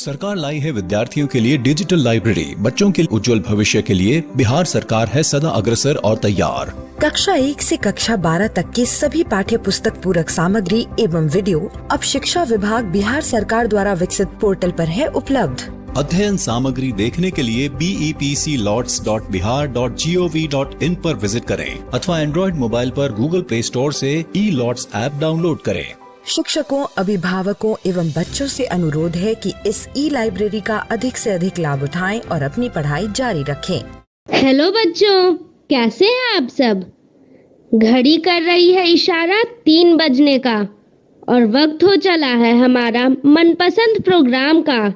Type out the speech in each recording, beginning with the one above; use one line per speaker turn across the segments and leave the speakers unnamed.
सरकार लाई है विद्यार्थियों के लिए डिजिटल लाइब्रेरी। बच्चों के उज्जवल भविष्य के लिए बिहार सरकार है सदा अग्रसर और तैयार।
कक्षा 1 से कक्षा 12 तक की सभी पाठ्य पुस्तक पूरक सामग्री एवं वीडियो अब शिक्षा विभाग बिहार सरकार द्वारा विकसित पोर्टल पर है उपलब्ध।
अध्ययन सामग्री देखने के लिए BEPCLOTS.bihar.gov.in पर विजिट करें अथवा एंड्रॉइड मोबाइल पर गूगल प्ले स्टोर से E-LOTS ऐप डाउनलोड करें।
शिक्षकों, अभिभावकों एवं बच्चों से अनुरोध है कि इस लाइब्रेरी का अधिक से अधिक लाभ उठाएं और अपनी पढ़ाई जारी रखें।
हेलो बच्चों, कैसे हैं आप सब? घड़ी कर रही है इशारा 3 बजने का और वक्त हो चला है हमारा मनपसंद प्रोग्राम का।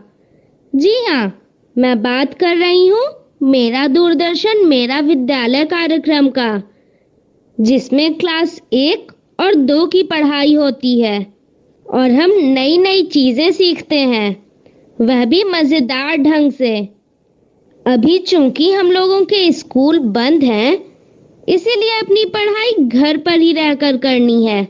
जी हाँ, मैं बात कर रही हूँ मेरा दूरदर्शन मेरा विद्यालय कार्यक्रम का, जिसमें क्लास 1 और 2 की पढ़ाई होती है और हम नई नई चीजें सीखते हैं, वह भी मजेदार ढंग से। अभी चूंकि हम लोगों के स्कूल बंद हैं, इसीलिए अपनी पढ़ाई घर पर ही रहकर करनी है,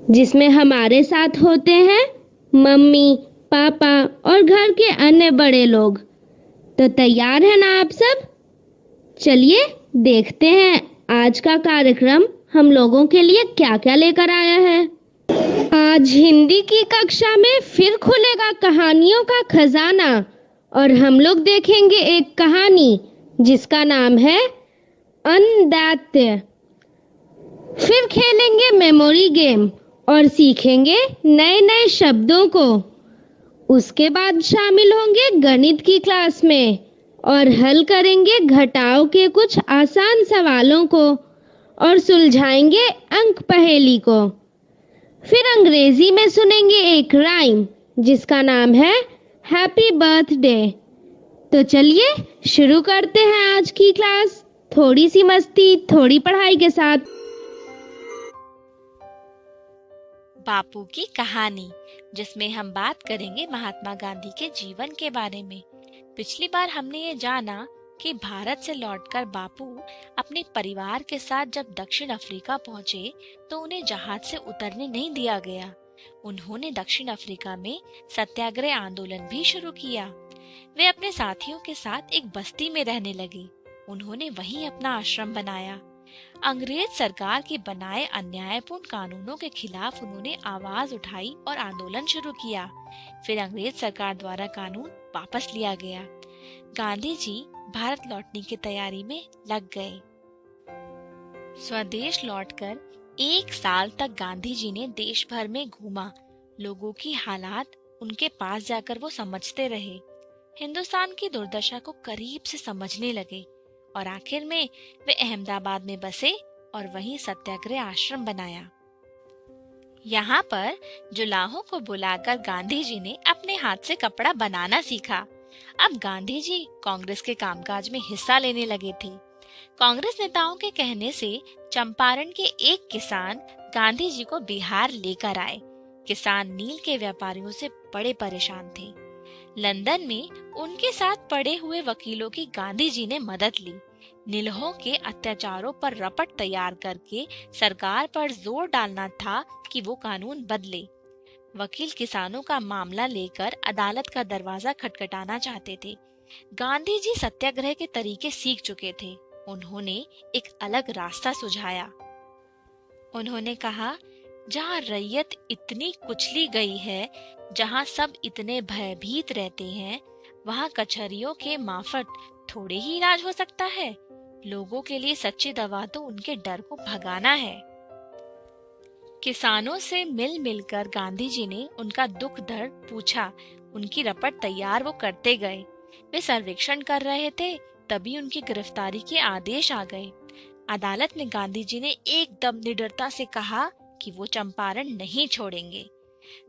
जिसमें हमारे साथ होते हैं मम्मी, पापा और घर के अन्य बड़े लोग। तो तैयार है ना आप सब? चलिए देखते हैं आज का कार्यक्रम हम लोगों के लिए क्या क्या लेकर आया है। आज हिंदी की कक्षा में फिर खुलेगा कहानियों का खजाना और हम लोग देखेंगे एक कहानी जिसका नाम है अन्नदात्य। फिर खेलेंगे मेमोरी गेम और सीखेंगे नए नए शब्दों को। उसके बाद शामिल होंगे गणित की क्लास में और हल करेंगे घटाव के कुछ आसान सवालों को और सुलझाएंगे अंक पहेली को। फिर अंग्रेजी में सुनेंगे एक राइम जिसका नाम है हैप्पी बर्थडे। तो चलिए शुरू करते हैं आज की क्लास, थोड़ी सी मस्ती थोड़ी पढ़ाई के साथ।
बापू की कहानी, जिसमें हम बात करेंगे महात्मा गांधी के जीवन के बारे में। पिछली बार हमने ये जाना कि भारत से लौटकर बापू अपने परिवार के साथ जब दक्षिण अफ्रीका पहुंचे तो उन्हें जहाज से उतरने नहीं दिया गया। उन्होंने दक्षिण अफ्रीका में सत्याग्रह आंदोलन भी शुरू किया। वे अपने साथियों के साथ एक बस्ती में रहने लगे। उन्होंने वहीं अपना आश्रम बनाया। अंग्रेज सरकार के बनाए अन्यायपूर्ण कानूनों के खिलाफ उन्होंने आवाज उठाई और आंदोलन शुरू किया। फिर अंग्रेज सरकार द्वारा कानून वापस लिया गया। गांधी जी भारत लौटने की तैयारी में लग गए। स्वदेश लौटकर 1 साल तक गांधी जी ने देश भर में घूमा। लोगों की हालात उनके पास जाकर वो समझते रहे, हिंदुस्तान की दुर्दशा को करीब से समझने लगे और आखिर में वे अहमदाबाद में बसे और वहीं सत्याग्रह आश्रम बनाया। यहाँ पर जुलाहों को बुलाकर गांधी जी ने अपने हाथ से कपड़ा बनाना सीखा। अब गांधी जी कांग्रेस के कामकाज में हिस्सा लेने लगे थे। कांग्रेस नेताओं के कहने से चंपारण के एक किसान गांधी जी को बिहार लेकर आए। किसान नील के व्यापारियों से बड़े परेशान थे। लंदन में उनके साथ पड़े हुए वकीलों की गांधी जी ने मदद ली। नीलों के अत्याचारों पर रपट तैयार करके सरकार पर जोर डालना था कि वो कानून बदले। वकील किसानों का मामला लेकर अदालत का दरवाजा खटखटाना चाहते थे। गांधी जी सत्याग्रह के तरीके सीख चुके थे। उन्होंने एक अलग रास्ता सुझाया। उन्होंने कहा, जहाँ रैयत इतनी कुचली गई है, जहाँ सब इतने भयभीत रहते हैं, वहाँ कचहरियों के मार्फत थोड़े ही इलाज हो सकता है। लोगों के लिए सच्ची दवा तो उनके डर को भगाना है। किसानों से मिल मिलकर गांधी जी ने उनका दुख दर्द पूछा। उनकी रपट तैयार वो करते गए। वे सर्वेक्षण कर रहे थे, तभी उनकी गिरफ्तारी के आदेश आ गए। अदालत में गांधी जी ने एकदम निडरता से कहा कि वो चंपारण नहीं छोड़ेंगे।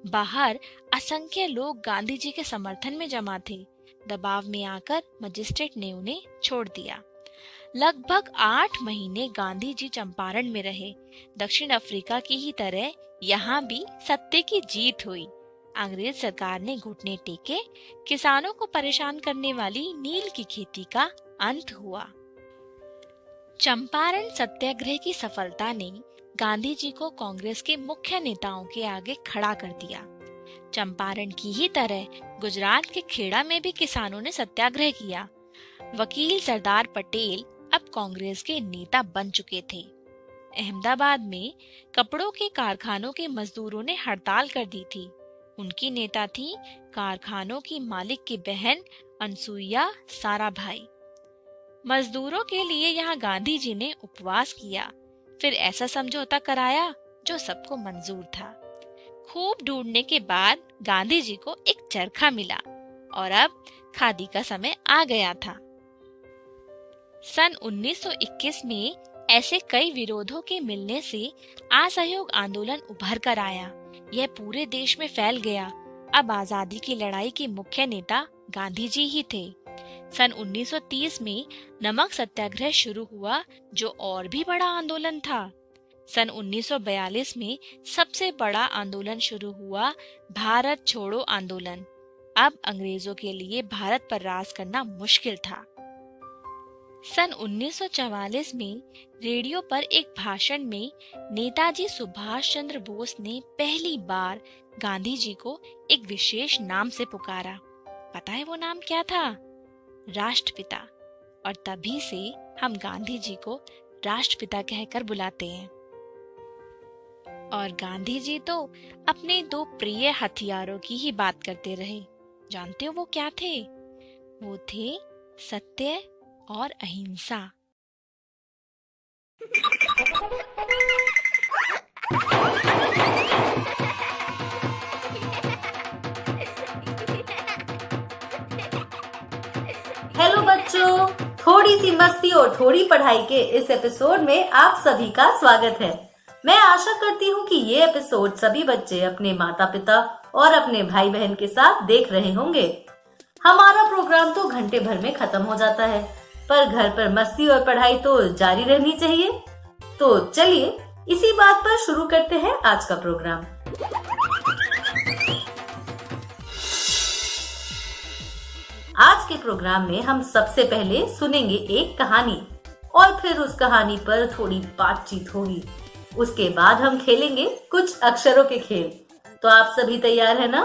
बाहर असंख्य लोग गांधी जी के समर्थन में जमा थे। दबाव में आकर मजिस्ट्रेट ने उन्हें छोड़ दिया। लगभग 8 महीने गांधी जी चंपारण में रहे। दक्षिण अफ्रीका की ही तरह यहाँ भी सत्य की जीत हुई। अंग्रेज सरकार ने घुटने टेके। किसानों को परेशान करने वाली नील की खेती का अंत हुआ। चंपारण सत्याग्रह की सफलता ने गांधी जी को कांग्रेस के मुख्य नेताओं के आगे खड़ा कर दिया। चंपारण की ही तरह गुजरात के खेड़ा में भी किसानों ने सत्याग्रह किया। वकील सरदार पटेल अब कांग्रेस के नेता बन चुके थे। अहमदाबाद में कपड़ों के कारखानों के मजदूरों ने हड़ताल कर दी थी। उनकी नेता थी कारखानों की मालिक की बहन अनसुईया साराभाई। मजदूरों के लिए यहाँ गांधी जी ने उपवास किया, फिर ऐसा समझौता कराया जो सबको मंजूर था। खूब ढूंढने के बाद गांधी जी को एक चरखा मिला और अब खादी का समय आ गया था। सन 1921 में ऐसे कई विरोधों के मिलने से असहयोग आंदोलन उभर कर आया। यह पूरे देश में फैल गया। अब आजादी की लड़ाई के मुख्य नेता गांधी जी ही थे। सन 1930 में नमक सत्याग्रह शुरू हुआ, जो और भी बड़ा आंदोलन था। सन 1942 में सबसे बड़ा आंदोलन शुरू हुआ, भारत छोड़ो आंदोलन। अब अंग्रेजों के लिए भारत पर राज करना मुश्किल था। सन 1944 में रेडियो पर एक भाषण में नेताजी सुभाष चंद्र बोस ने पहली बार गांधी जी को एक विशेष नाम से पुकारा। पता है वो नाम क्या था? राष्ट्रपिता। और तभी से हम गांधी जी को राष्ट्रपिता कहकर बुलाते हैं। और गांधी जी तो अपने दो प्रिय हथियारों की ही बात करते रहे। जानते हो वो क्या थे? वो थे सत्य और अहिंसा।
हेलो बच्चों, थोड़ी सी मस्ती और थोड़ी पढ़ाई के इस एपिसोड में आप सभी का स्वागत है। मैं आशा करती हूँ कि ये एपिसोड सभी बच्चे अपने माता पिता और अपने भाई बहन के साथ देख रहे होंगे। हमारा प्रोग्राम तो घंटे भर में खत्म हो जाता है, पर घर पर मस्ती और पढ़ाई तो जारी रहनी चाहिए। तो चलिए इसी बात पर शुरू करते हैं आज का प्रोग्राम। आज के प्रोग्राम में हम सबसे पहले सुनेंगे एक कहानी और फिर उस कहानी पर थोड़ी बातचीत होगी। उसके बाद हम खेलेंगे कुछ अक्षरों के खेल। तो आप सभी तैयार हैं ना?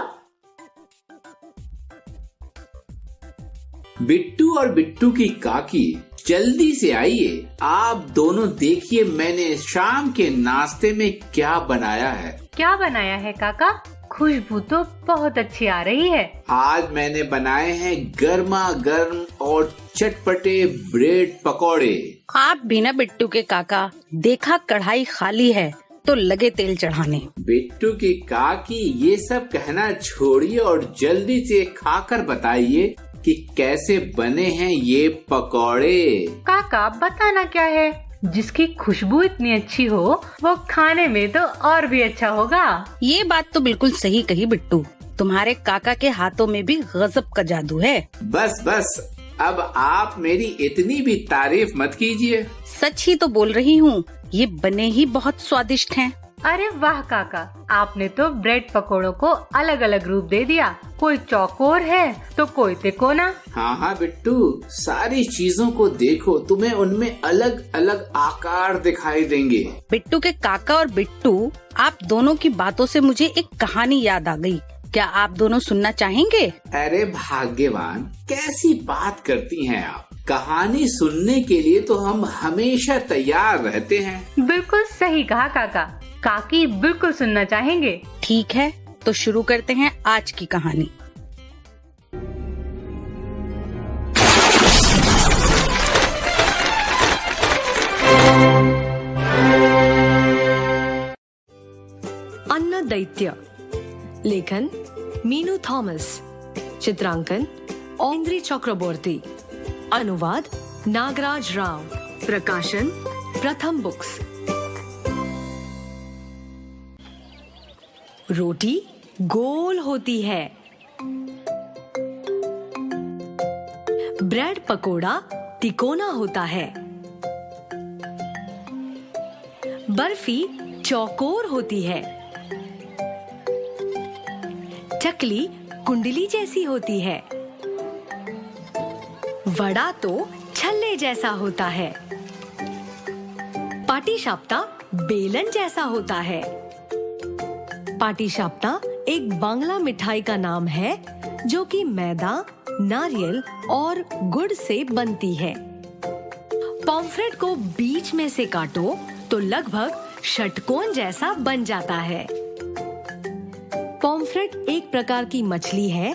बिट्टू और बिट्टू की काकी, जल्दी से आइए। आप दोनों देखिए मैंने शाम के नाश्ते में क्या बनाया है।
क्या बनाया है काका? खुशबू तो बहुत अच्छी आ रही है।
आज मैंने बनाए हैं गर्मा गर्म और चटपटे ब्रेड पकौड़े।
आप भी ना बिट्टू के काका, देखा कढ़ाई खाली है तो लगे तेल चढ़ाने।
बिट्टू की काकी, ये सब कहना छोड़िए और जल्दी से खाकर बताइए कि कैसे बने हैं ये पकौड़े।
काका बताना क्या है? जिसकी खुशबू इतनी अच्छी हो वो खाने में तो और भी अच्छा होगा।
ये बात तो बिल्कुल सही कही बिट्टू, तुम्हारे काका के हाथों में भी गजब का जादू है।
बस बस, अब आप मेरी इतनी भी तारीफ मत कीजिए।
सच ही तो बोल रही हूँ, ये बने ही बहुत स्वादिष्ट हैं।
अरे वाह काका, आपने तो ब्रेड पकोड़ों को अलग अलग रूप दे दिया। कोई चौकोर है तो कोई तिकोना।
हाँ बिट्टू, सारी चीजों को देखो, तुम्हें उनमें अलग अलग आकार दिखाई देंगे।
बिट्टू के काका और बिट्टू, आप दोनों की बातों से मुझे एक कहानी याद आ गई। क्या आप दोनों सुनना चाहेंगे?
अरे भाग्यवान, कैसी बात करती हैं आप। कहानी सुनने के लिए तो हम हमेशा तैयार रहते हैं।
बिल्कुल सही कहा काका, काकी बिल्कुल सुनना चाहेंगे।
ठीक है, तो शुरू करते हैं आज की कहानी।
अन्न दैत्य। लेखन मीनू थॉमस। चित्रांकन औंद्री चक्रवर्ती। अनुवाद नागराज राव। प्रकाशन प्रथम बुक्स। रोटी गोल होती है, ब्रेड पकोड़ा तिकोना होता है, बर्फी चौकोर होती है, चकली कुंडली जैसी होती है, वड़ा तो छल्ले जैसा होता है, पाटीशाप्ता बेलन जैसा होता है। पाटीशाप्ता एक बांग्ला मिठाई का नाम है जो कि मैदा, नारियल और गुड़ से बनती है। पॉम्फ्रेट को बीच में से काटो तो लगभग षटकोण जैसा बन जाता है। पॉम्फ्रेट एक प्रकार की मछली है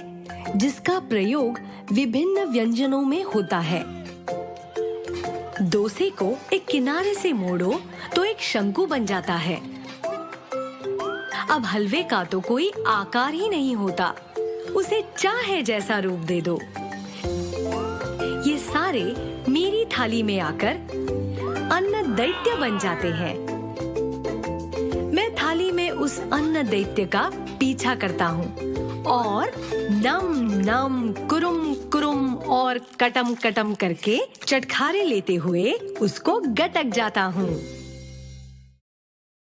जिसका प्रयोग विभिन्न व्यंजनों में होता है। डोसे को एक किनारे से मोड़ो तो एक शंकु बन जाता है। अब हलवे का तो कोई आकार ही नहीं होता, उसे चाहे जैसा रूप दे दो। ये सारे मेरी थाली में आकर अन्न दैत्य बन जाते हैं। मैं थाली में उस अन्न दैत्य का पीछा करता हूँ और नम नम कुरुम कुरुम और कटम कटम करके चटखारे लेते हुए उसको गटक जाता हूँ।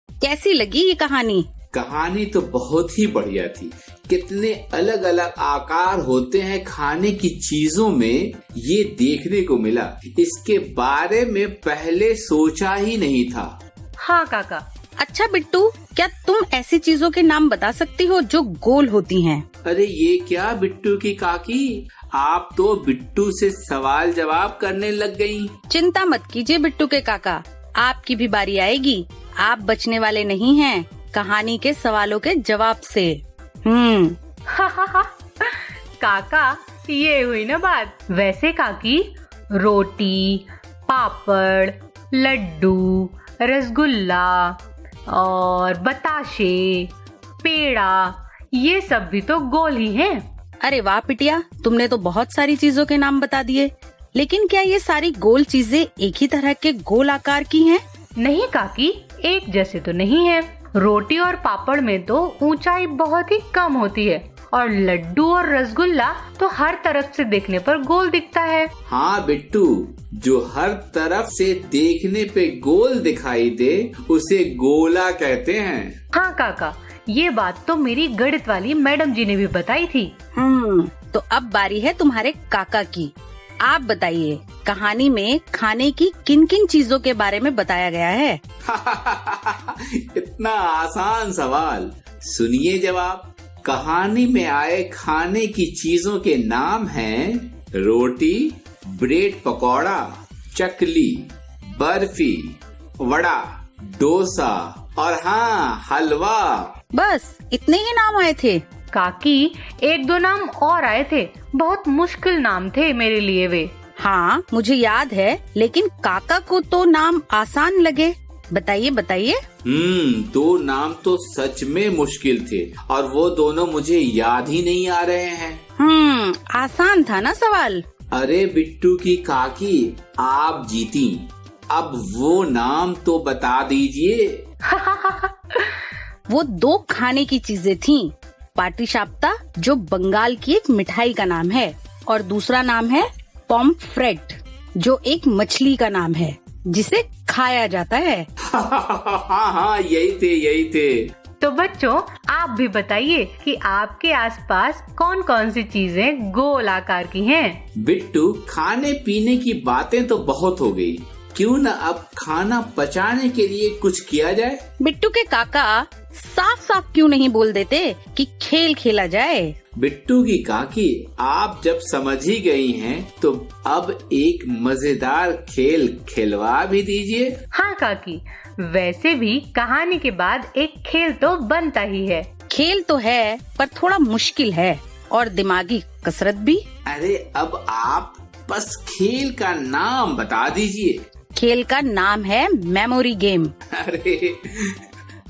कैसी लगी ये कहानी?
कहानी तो बहुत ही बढ़िया थी। कितने अलग अलग आकार होते हैं खाने की चीजों में, ये देखने को मिला। इसके बारे में पहले सोचा ही नहीं था।
हाँ काका।
अच्छा बिट्टू, क्या तुम ऐसी चीजों के नाम बता सकती हो जो गोल होती हैं?
अरे ये क्या बिट्टू की काकी, आप तो बिट्टू से सवाल जवाब करने लग गई।
चिंता मत कीजिए बिट्टू के काका, आपकी भी बारी आएगी। आप बचने वाले नहीं हैं कहानी के सवालों के जवाब से।
काका, ये हुई ना बात। वैसे काकी, रोटी, पापड़, लड्डू, रसगुल्ला और बताशे, पेड़ा, ये सब भी तो गोल ही हैं।
अरे वाह पिटिया, तुमने तो बहुत सारी चीजों के नाम बता दिए। लेकिन क्या ये सारी गोल चीजें एक ही तरह के गोल आकार की हैं?
नहीं काकी, एक जैसे तो नहीं है। रोटी और पापड़ में तो ऊंचाई बहुत ही कम होती है और लड्डू और रसगुल्ला तो हर तरफ से देखने पर गोल दिखता है।
हाँ बिट्टू, जो हर तरफ से देखने पे गोल दिखाई दे उसे गोला कहते हैं।
हाँ काका, ये बात तो मेरी गणित वाली मैडम जी ने भी बताई थी।
तो अब बारी है तुम्हारे काका की। आप बताइए, कहानी में खाने की किन किन चीजों के बारे में बताया गया है?
इतना आसान सवाल, सुनिए जवाब। कहानी में आए खाने की चीजों के नाम हैं रोटी, ब्रेड पकौड़ा, चकली, बर्फी, वड़ा, डोसा और हाँ हलवा।
बस इतने ही नाम आए थे?
काकी, एक दो नाम और आए थे, बहुत मुश्किल नाम थे मेरे लिए वे।
हाँ मुझे याद है, लेकिन काका को तो नाम आसान लगे। बताइए बताइए।
दो नाम तो सच में मुश्किल थे और वो दोनों मुझे याद ही नहीं आ रहे हैं।
आसान था ना सवाल।
अरे बिट्टू की काकी, आप जीती। अब वो नाम तो बता दीजिए।
वो दो खाने की चीजें थीं। पाटीशाप्ता, जो बंगाल की एक मिठाई का नाम है, और दूसरा नाम है पॉम्फ्रेट, जो एक मछली का नाम है जिसे खाया जाता है।
हाँ, यही थे।
तो बच्चों, आप भी बताइए कि आपके आसपास कौन कौन सी चीजें गोल आकार की हैं?
बिट्टू, खाने पीने की बातें तो बहुत हो गई, क्यों न अब खाना पचाने के लिए कुछ किया जाए?
बिट्टू के काका, साफ साफ क्यों नहीं बोल देते कि खेल खेला जाए?
बिट्टू की काकी, आप जब समझ ही गई हैं, तो अब एक मजेदार खेल खिलवा भी दीजिए।
हाँ काकी, वैसे भी कहानी के बाद एक खेल तो बनता ही है।
खेल तो है, पर थोड़ा मुश्किल है और दिमागी कसरत भी।
अरे अब आप बस खेल का नाम बता दीजिए।
खेल का नाम है मेमोरी गेम।
अरे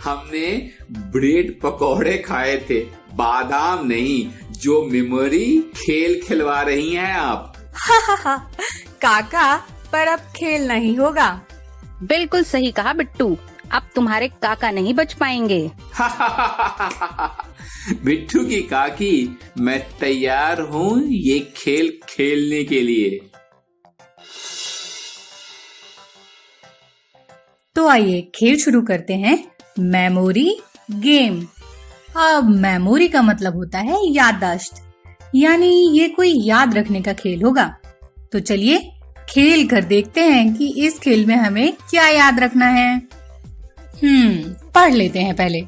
हमने ब्रेड पकौड़े खाए थे, बादाम नहीं। जो मेमोरी खेल खिलवा रही हैं आप।
काका, पर अब खेल नहीं होगा।
बिल्कुल सही कहा बिट्टू, अब तुम्हारे काका नहीं बच पाएंगे।
बिट्टू की काकी, मैं तैयार हूँ ये खेल खेलने के लिए।
तो आइए खेल शुरू करते हैं। Memory game. अब मेमोरी का मतलब होता है याददाश्त, यानी ये कोई याद रखने का खेल होगा। तो चलिए खेल कर देखते हैं कि इस खेल में हमें क्या याद रखना है। पढ़ लेते हैं पहले।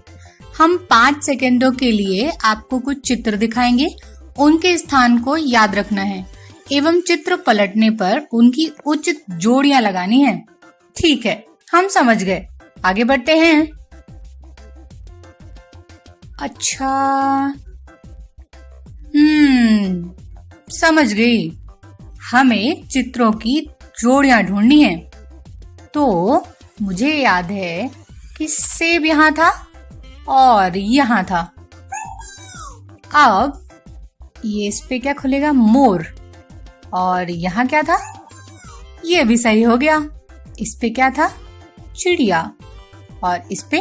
हम 5 सेकंडों के लिए आपको कुछ चित्र दिखाएंगे
उनके स्थान को याद रखना है एवं चित्र पलटने पर उनकी उचित जोड़ियां लगानी है। ठीक है, हम समझ गए, आगे बढ़ते हैं। अच्छा, समझ गई। हमें चित्रों की जोड़ियां ढूंढनी है। तो मुझे याद है कि सेब यहाँ था और यहाँ था। अब ये इस पे क्या खुलेगा? मोर। और यहाँ क्या था? ये भी सही हो गया। इस पे क्या था? चिड़िया। और इस पे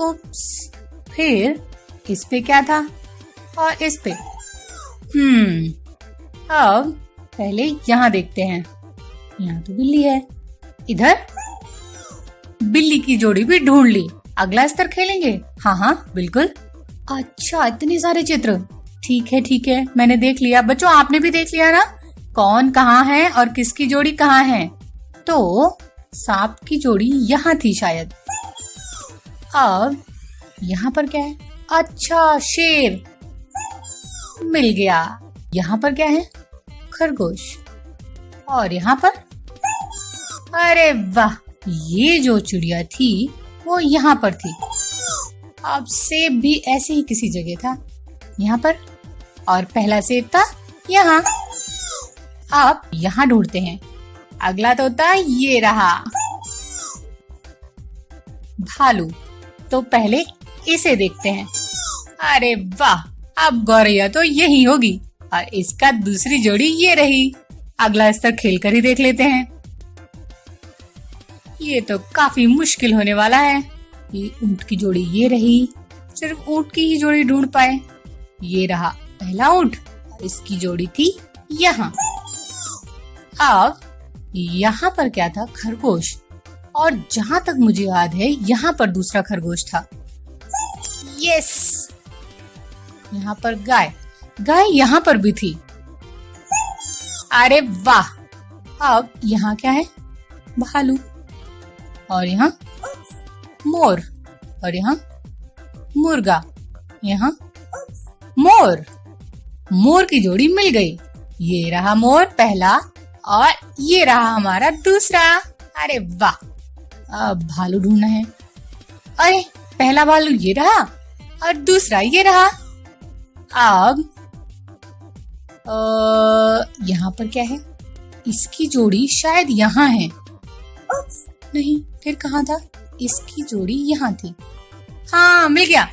उप्स। फिर इस पे क्या था? और इस पे अब पहले यहाँ देखते हैं। यहाँ तो बिल्ली है। इधर बिल्ली की जोड़ी भी ढूंढ ली। अगला स्तर खेलेंगे। हाँ हाँ बिल्कुल। अच्छा, इतने सारे चित्र। ठीक है, मैंने देख लिया। बच्चों, आपने भी देख लिया ना कौन कहाँ है और किसकी जोड़ी कहाँ है? तो सांप की जोड़ी यहाँ थी शायद। अब यहाँ पर क्या है? अच्छा, शेर। मिल गया। यहाँ पर क्या है? खरगोश। और यहाँ पर? अरे वाह, ये जो चिड़िया थी वो यहाँ पर थी। अब सेब भी ऐसे ही किसी जगह था, यहाँ पर। और पहला सेब था यहाँ। अब यहाँ ढूंढते हैं। अगला तोता ये रहा, भालू। तो पहले इसे देखते हैं। अरे वाह, अब गौरैया तो यही होगी और इसका दूसरी जोड़ी ये रही। अगला स्तर खेल कर ही देख लेते हैं। ये तो काफी मुश्किल होने वाला है। ये ऊंट की जोड़ी ये रही, सिर्फ ऊंट की ही जोड़ी ढूंढ पाए। ये रहा पहला ऊंट, इसकी जोड़ी थी यहाँ। अब यहाँ पर क्या था? खरगोश। और जहाँ तक मुझे याद है यहाँ पर दूसरा खरगोश था। यस। यहाँ पर गाय। गाय यहाँ पर भी थी। अरे वाह। अब यहाँ क्या है? भालू। और यहाँ मोर। और यहाँ मुर्गा। यहाँ मोर। मोर की जोड़ी मिल गई। ये रहा मोर पहला और ये रहा हमारा दूसरा। अरे वाह। अब भालू ढूंढना है। अरे पहला भालू ये रहा और दूसरा ये रहा। अब यहाँ पर क्या है? इसकी जोड़ी शायद यहाँ है। नहीं, फिर कहाँ था? इसकी जोड़ी यहाँ थी। हाँ, मिल गया।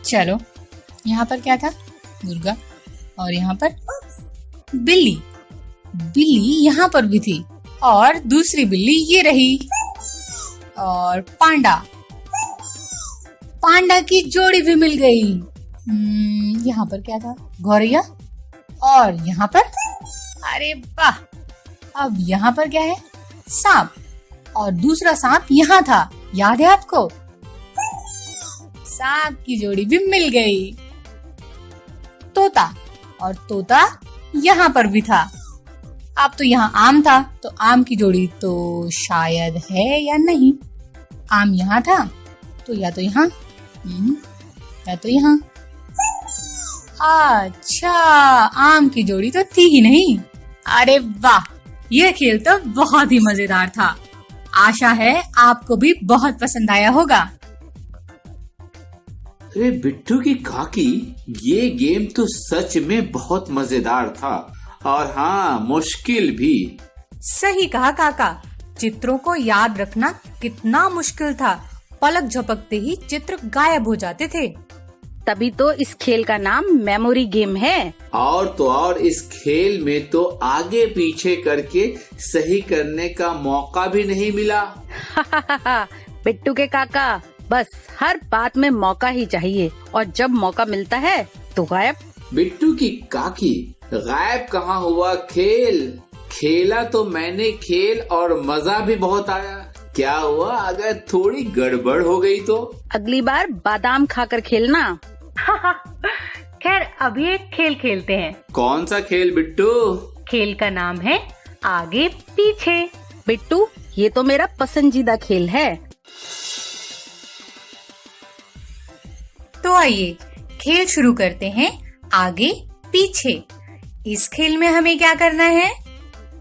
चलो, यहाँ पर क्या था? मुर्गा। और यहाँ पर बिल्ली। बिल्ली यहाँ पर भी थी और दूसरी बिल्ली ये रही। और पांडा। पांडा की जोड़ी भी मिल गई। यहाँ पर क्या था? गौरैया। और यहाँ पर? अरे वाह। अब यहाँ पर क्या है? सांप। और दूसरा सांप यहाँ था, याद है आपको? सांप की जोड़ी भी मिल गई। तोता। और तोता यहाँ पर भी था। अब तो यहाँ आम था, तो आम की जोड़ी तो शायद है या नहीं। आम यहाँ था, तो या तो यहाँ या तो यहाँ। अच्छा, आम की जोड़ी तो थी ही नहीं। अरे वाह, ये खेल तो बहुत ही मजेदार था। आशा है आपको भी बहुत पसंद आया होगा।
अरे बिट्टू की काकी, ये गेम तो सच में बहुत मजेदार था और हाँ, मुश्किल भी।
सही कहा काका, चित्रों को याद रखना कितना मुश्किल था। पलक झपकते ही चित्र गायब हो जाते थे।
तभी तो इस खेल का नाम मेमोरी गेम है।
और तो और इस खेल में तो आगे पीछे करके सही करने का मौका भी नहीं मिला।
बिट्टू के काका, बस हर बात में मौका ही चाहिए और जब मौका मिलता है तो गायब।
बिट्टू की काकी, गायब कहाँ हुआ खेल? खेला तो मैंने खेल और मजा भी बहुत आया। क्या हुआ अगर थोड़ी गड़बड़ हो गई तो?
अगली बार बादाम खाकर खेलना।
खैर, अभी एक खेल खेलते हैं।
कौन सा खेल बिट्टू?
खेल का नाम है आगे पीछे।
बिट्टू, ये तो मेरा पसंदीदा खेल है।
तो तो आइए खेल शुरू करते हैं आगे पीछे। इस खेल में हमें क्या करना है?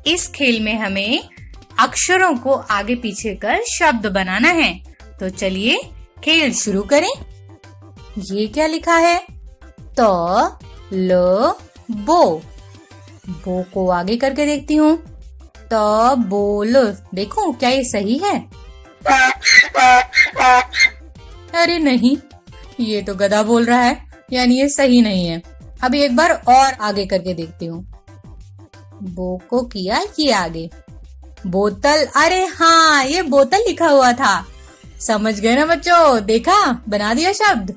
इस खेल में हमें अक्षरों को आगे पीछे कर शब्द बनाना है। तो चलिए खेल शुरू करें। ये क्या लिखा है? त ल बो। बो को आगे करके देखती हूँ। त बोल। देखो क्या ये सही है? अरे नहीं, ये तो गधा बोल रहा है, यानी ये सही नहीं है। अभी एक बार और आगे करके देखती हूँ। बो को किया ये आगे। बोतल। अरे हाँ, ये बोतल लिखा हुआ था। समझ गए ना बच्चों? देखा, बना दिया शब्द।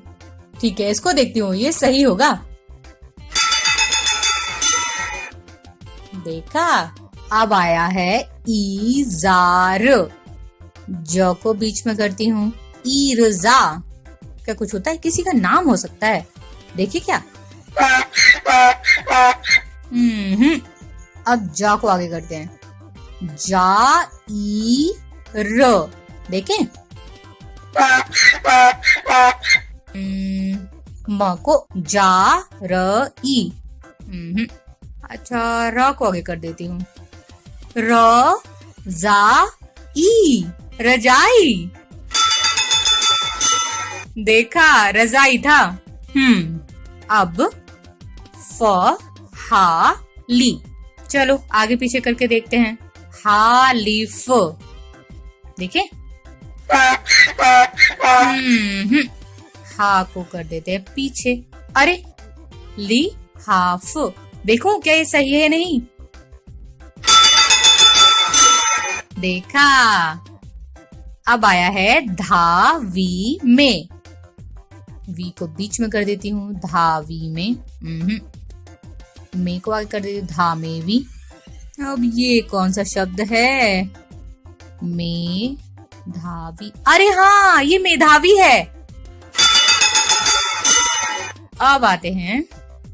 ठीक है, इसको देखती हूँ, ये सही होगा। देखा, अब आया है ईजार। ज को बीच में करती हूँ। ईरजा। क्या कुछ होता है? किसी का नाम हो सकता है। देखिए क्या। अब जा को आगे करते हैं। जा ई र। देखें। म को जा र ई। अच्छा, र को आगे कर देती हूँ। र जा ई, रजाई। देखा, रजाई था। अब फ हा ली। चलो आगे पीछे करके देखते हैं। हालिफ। देखे। हा को कर देते हैं पीछे। अरे, ली हाफ। देखो क्या ये सही है? नहीं देखा। अब आया है धावी में। वी को बीच में कर देती हूँ। धावी में। में को आगे कर देती हूँ। धा में भी। अब ये कौन सा शब्द है? में धावी। अरे हाँ, ये मेधावी है। अब आते हैं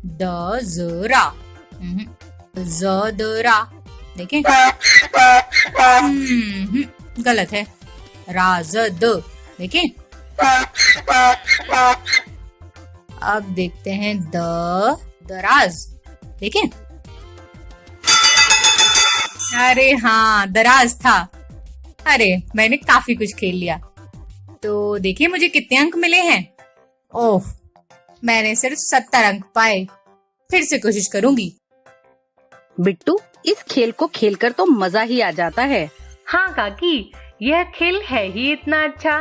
दजरा। जदरा। देखें। गलत है। राजद। देखें। अब देखते हैं दराज। देखें। अरे हाँ, दराज था। अरे मैंने काफी कुछ खेल लिया। तो देखिए मुझे कितने अंक मिले हैं। ओह, मैंने सिर्फ 70 अंक पाए। फिर से कोशिश करूंगी।
बिट्टू, इस खेल को खेलकर तो मजा ही आ जाता है।
हाँ काकी, यह खेल है ही इतना अच्छा।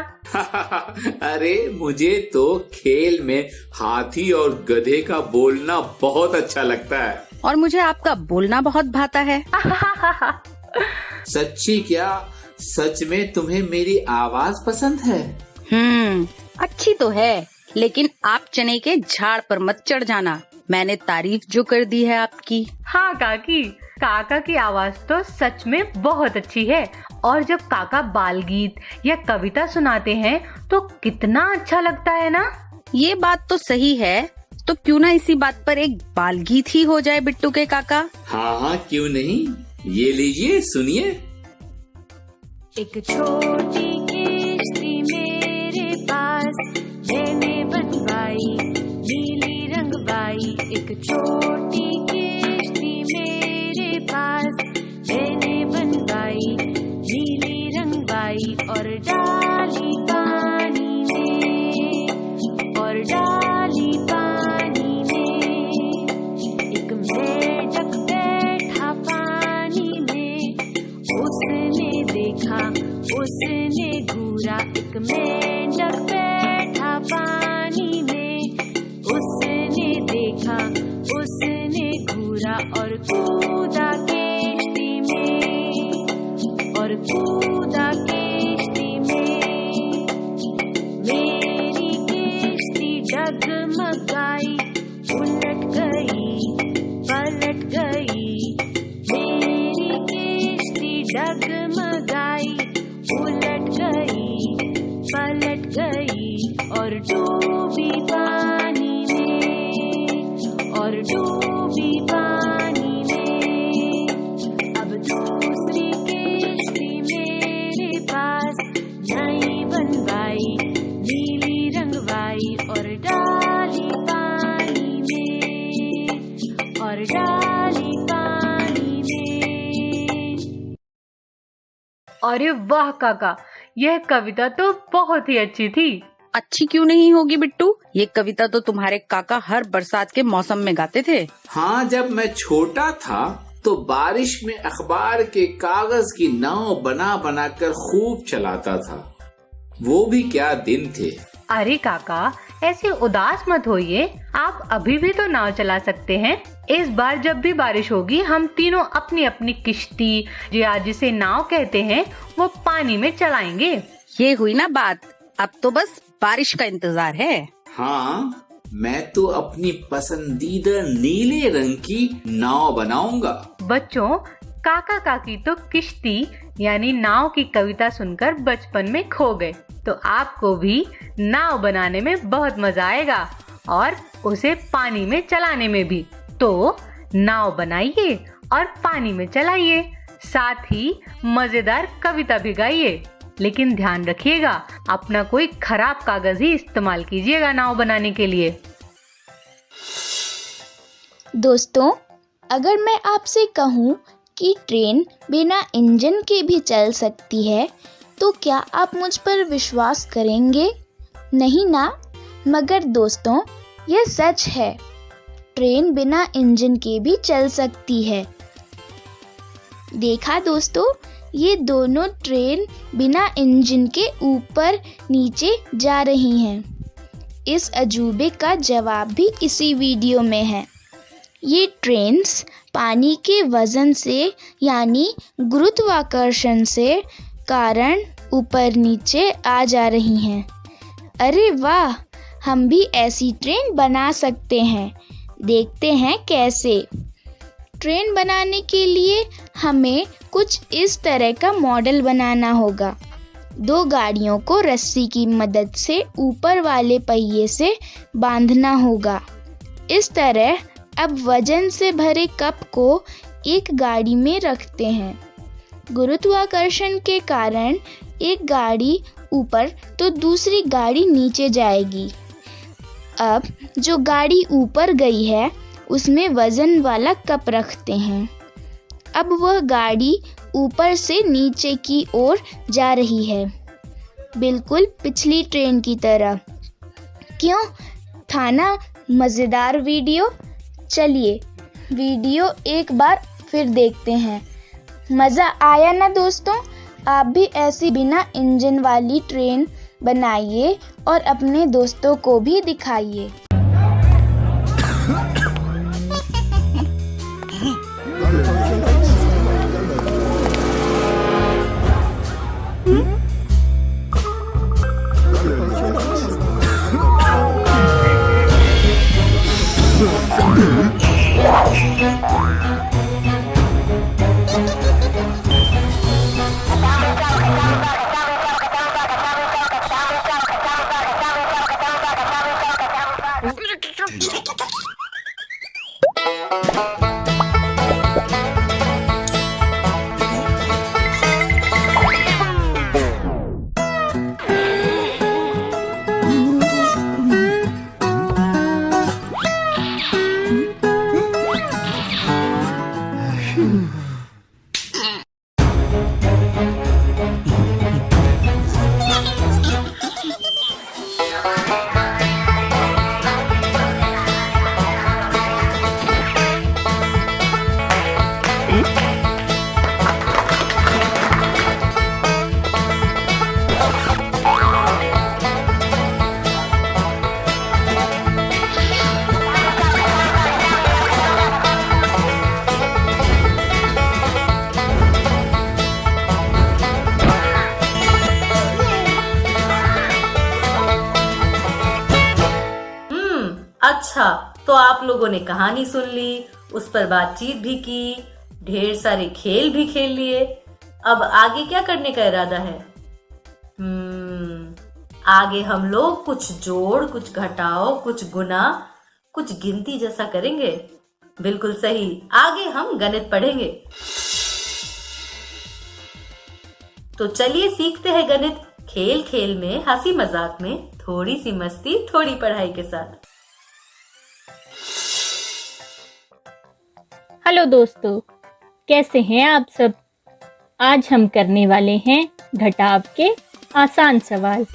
अरे मुझे तो खेल में हाथी और गधे का बोलना बहुत अच्छा लगता है।
और मुझे आपका बोलना बहुत भाता है।
सच्ची क्या? सच में तुम्हें मेरी आवाज पसंद है?
अच्छी तो है, लेकिन आप चने के झाड़ पर मत चढ़ जाना। मैंने तारीफ जो कर दी है आपकी।
हाँ काकी, काका की आवाज तो सच में बहुत अच्छी है। और जब काका बाल गीत या कविता सुनाते हैं तो कितना अच्छा लगता है ना।
ये बात तो सही है। तो क्यों ना इसी बात पर एक बाल गीत ही हो जाए बिट्टू के काका।
हाँ, क्यों नहीं। ये लीजिए, सुनिए।
एक छोटी किश्ती मेरे पास मैंने बनवाई, नीली रंगवाई। एक छोटी किश्ती मेरे पास मैंने बनवाई, नीली रंगवाई। और डाली पानी में, और डाली पानी में। एक मेढक बैठा पानी में, उसने देखा, उसने घूरा। एक मेढक बैठा पानी में, उसने देखा, उसने घूरा। और कूदा किश्ती में, और कूदा किश्ती में। मेरी किश्ती डगमगाई, उलट गई, पलट गई। मेरी किश्ती डगमगाई, उलट गई, पलट गई। और डूबी पानी में, और डूबी पानी में। अब दूसरी किश्ती मेरे पास नई बनवाई, नीली रंगवाई। और
अरे वाह काका, यह कविता तो बहुत ही अच्छी थी।
अच्छी क्यों नहीं होगी बिट्टू, ये कविता तो तुम्हारे काका हर बरसात के मौसम में गाते थे।
हाँ, जब मैं छोटा था तो बारिश में अखबार के कागज की नाव बना बना कर खूब चलाता था। वो भी क्या दिन थे।
अरे काका, ऐसे उदास मत होइए, आप अभी भी तो नाव चला सकते हैं। इस बार जब भी बारिश होगी हम तीनों अपनी अपनी किश्ती, या जिसे नाव कहते हैं, वो पानी में चलाएंगे।
ये हुई ना बात, अब तो बस बारिश का इंतजार है।
हाँ, मैं तो अपनी पसंदीदा नीले रंग की नाव बनाऊंगा।
बच्चों, काका काकी तो किश्ती यानी नाव की कविता सुनकर बचपन में खो गए, तो आपको भी नाव बनाने में बहुत मजा आएगा और उसे पानी में चलाने में भी। तो नाव बनाइए और पानी में चलाइए, साथ ही मजेदार कविता भी गाइए। लेकिन ध्यान रखिएगा, अपना कोई खराब कागज ही इस्तेमाल कीजिएगा नाव बनाने के लिए।
दोस्तों, अगर मैं आपसे कहूँ कि ट्रेन बिना इंजन के भी चल सकती है, तो क्या आप मुझ पर विश्वास करेंगे? नहीं ना? मगर दोस्तों, यह सच है। ट्रेन बिना इंजन के भी चल सकती है। देखा दोस्तों, ये दोनों ट्रेन बिना इंजन के ऊपर नीचे जा रही हैं। इस अजूबे का जवाब भी इसी वीडियो में है। ये ट्रेन्स पानी के वजन से यानी गुरुत्वाकर्षण से कारण ऊपर नीचे आ जा रही हैं। अरे वाह, हम भी ऐसी ट्रेन बना सकते हैं। देखते हैं कैसे। ट्रेन बनाने के लिए हमें कुछ इस तरह का मॉडल बनाना होगा। 2 गाड़ियों को रस्सी की मदद से ऊपर वाले पहिए से बांधना होगा। इस तरह अब वजन से भरे कप को एक गाड़ी में रखते हैं। गुरुत्वाकर्षण के कारण एक गाड़ी ऊपर तो दूसरी गाड़ी नीचे जाएगी। अब जो गाड़ी ऊपर गई है उसमें वजन वाला कप रखते हैं। अब वह गाड़ी ऊपर से नीचे की ओर जा रही है, बिल्कुल पिछली ट्रेन की तरह। क्यों था ना मज़ेदार वीडियो? चलिए वीडियो एक बार फिर देखते हैं। मज़ा आया ना दोस्तों? आप भी ऐसी बिना इंजन वाली ट्रेन बनाइए और अपने दोस्तों को भी दिखाइए।
अच्छा, तो आप लोगों ने कहानी सुन ली, उस पर बातचीत भी की, ढेर सारे खेल भी खेल लिए। अब आगे क्या करने का इरादा है? आगे हम लोग कुछ जोड़, कुछ घटाओ, कुछ गुना, कुछ गिनती जैसा करेंगे। बिल्कुल सही, आगे हम गणित पढ़ेंगे। तो चलिए सीखते हैं गणित, खेल खेल में, हंसी मजाक में, थोड़ी सी मस्ती, थोड़ी पढ़ाई के साथ।
हेलो दोस्तों, कैसे हैं आप सब? आज हम करने वाले हैं घटाव के आसान सवाल।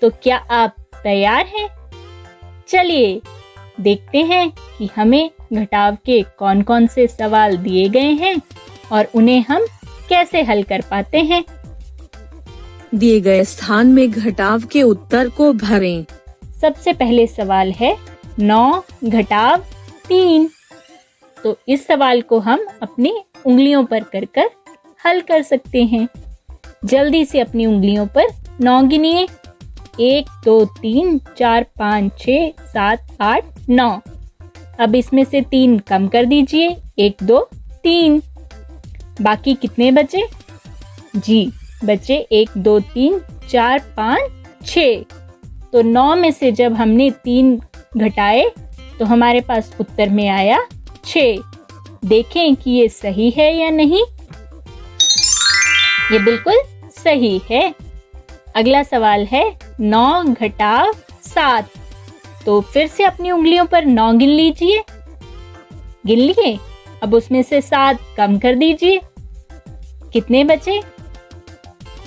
तो क्या आप तैयार हैं? चलिए देखते हैं कि हमें घटाव के कौन कौन से सवाल दिए गए हैं और उन्हें हम कैसे हल कर पाते हैं।
दिए गए स्थान में घटाव के उत्तर को भरें।
सबसे पहले सवाल है 9 घटाव 3। तो इस सवाल को हम अपनी उंगलियों पर कर हल कर सकते हैं। जल्दी से अपनी उंगलियों पर 9 गिनिए। 1 2 3 4 5 6 7 8 9। अब इसमें से 3 कम कर दीजिए। 1 2 3। बाकी कितने बचे? जी बचे 1 2 3 4 5 6। तो 9 में से जब हमने 3 घटाए तो हमारे पास उत्तर में आया 6। देखें कि ये सही है या नहीं। ये बिल्कुल सही है। अगला सवाल है 9 घटाव 7। तो फिर से अपनी उंगलियों पर 9 गिन लीजिए। गिन लिए? अब उसमें से 7 कम कर दीजिए। कितने बचे?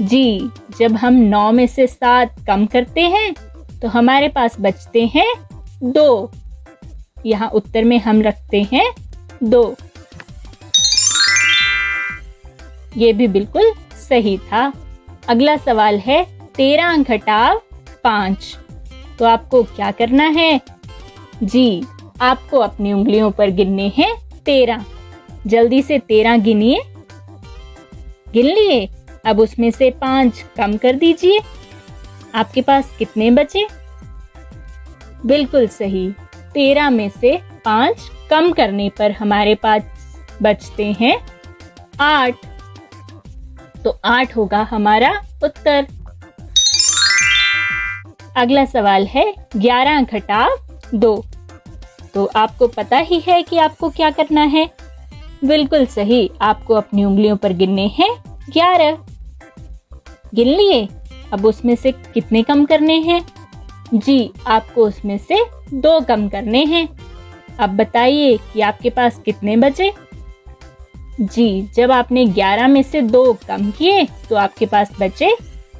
जी जब हम 9 में से 7 कम करते हैं तो हमारे पास बचते हैं 2। यहाँ उत्तर में हम रखते हैं 2। ये भी बिल्कुल सही था। अगला सवाल है 13 घटाव 5। तो आपको क्या करना है? जी आपको अपनी उंगलियों पर गिनने हैं 13। जल्दी से 13 गिनिए। गिन लिए? अब उसमें से 5 कम कर दीजिए। आपके पास कितने बचे? बिल्कुल सही। 13 में से 5 कम करने पर हमारे पास बचते हैं 8। तो 8 होगा हमारा उत्तर। अगला सवाल है 11 घटाव 2। तो आपको पता ही है कि आपको क्या करना है। बिल्कुल सही। आपको अपनी उंगलियों पर गिनने हैं 11। गिन लिए? अब उसमें से कितने कम करने हैं? जी आपको उसमें से 2 कम करने हैं। अब बताइए कि आपके पास कितने बचे? जी जब आपने 11 में से 2 कम किए तो आपके पास बचे